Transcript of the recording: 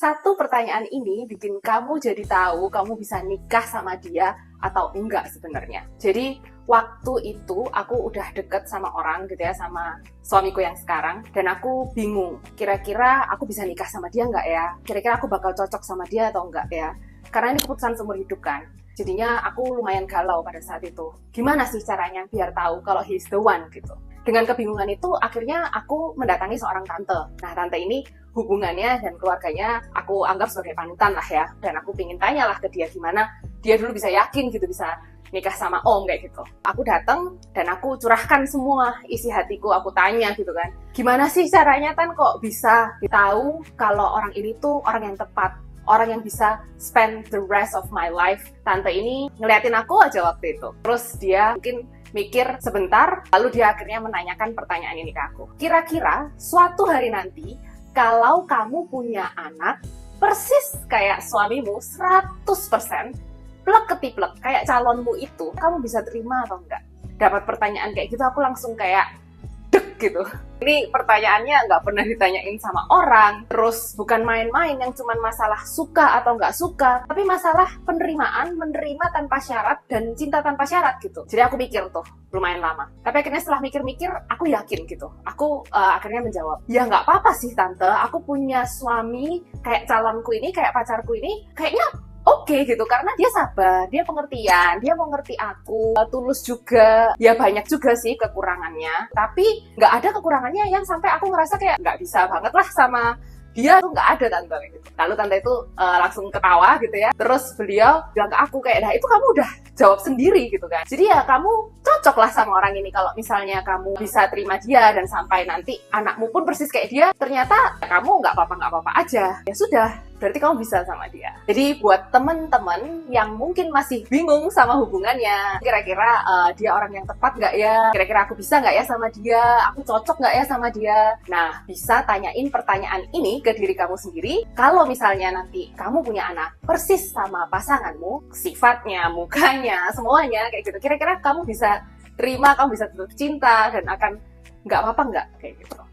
Satu pertanyaan ini bikin kamu jadi tahu kamu bisa nikah sama dia atau enggak sebenarnya. Jadi waktu itu aku udah deket sama orang gitu ya, sama suamiku yang sekarang, dan aku bingung, kira-kira aku bisa nikah sama dia enggak ya? Kira-kira aku bakal cocok sama dia atau enggak ya? Karena ini keputusan seumur hidup kan. Jadinya aku lumayan galau pada saat itu. Gimana sih caranya biar tahu kalau he's the one gitu? Dengan kebingungan itu, akhirnya aku mendatangi seorang tante. Nah, tante ini hubungannya dan keluarganya aku anggap sebagai panutan lah ya. Dan aku pingin tanyalah ke dia gimana dia dulu bisa yakin gitu, bisa nikah sama om kayak gitu. Aku datang dan aku curahkan semua isi hatiku, aku tanya gitu kan. Gimana sih caranya Tan kok bisa tahu kalau orang ini tuh orang yang tepat? Orang yang bisa spend the rest of my life. Tante ini ngeliatin aku aja waktu itu. Terus dia mungkin mikir sebentar, lalu dia akhirnya menanyakan pertanyaan ini ke aku. Kira-kira suatu hari nanti, kalau kamu punya anak, persis kayak suamimu, 100%, plek ketiplek, kayak calonmu itu, kamu bisa terima atau enggak? Dapat pertanyaan kayak gitu, aku langsung kayak dek gitu. Ini pertanyaannya nggak pernah ditanyain sama orang, terus bukan main-main yang cuman masalah suka atau nggak suka, tapi masalah penerimaan, menerima tanpa syarat dan cinta tanpa syarat gitu. Jadi aku mikir tuh lumayan lama, tapi akhirnya setelah mikir-mikir aku yakin gitu. Aku akhirnya menjawab, ya nggak apa-apa sih tante, aku punya suami kayak calonku ini, kayak pacarku ini, kayaknya oke gitu, karena dia sabar, dia pengertian, dia mengerti aku, tulus juga, ya banyak juga sih kekurangannya, tapi nggak ada kekurangannya yang sampai aku ngerasa kayak nggak bisa banget lah sama dia, tuh nggak ada tante gitu. Lalu tante itu langsung ketawa gitu ya, terus beliau bilang ke aku kayak, nah itu kamu udah jawab sendiri gitu kan, jadi ya kamu cocok lah sama orang ini kalau misalnya kamu bisa terima dia dan sampai nanti anakmu pun persis kayak dia, ternyata kamu nggak apa-apa aja, ya sudah, berarti kamu bisa sama dia. Jadi buat temen-temen yang mungkin masih bingung sama hubungannya, kira-kira dia orang yang tepat nggak ya? Kira-kira aku bisa nggak ya sama dia? Aku cocok nggak ya sama dia? Nah, bisa tanyain pertanyaan ini ke diri kamu sendiri. Kalau misalnya nanti kamu punya anak persis sama pasanganmu, sifatnya, mukanya, semuanya kayak gitu, kira-kira kamu bisa terima, kamu bisa tetap cinta dan akan nggak apa-apa nggak? Kayak gitu.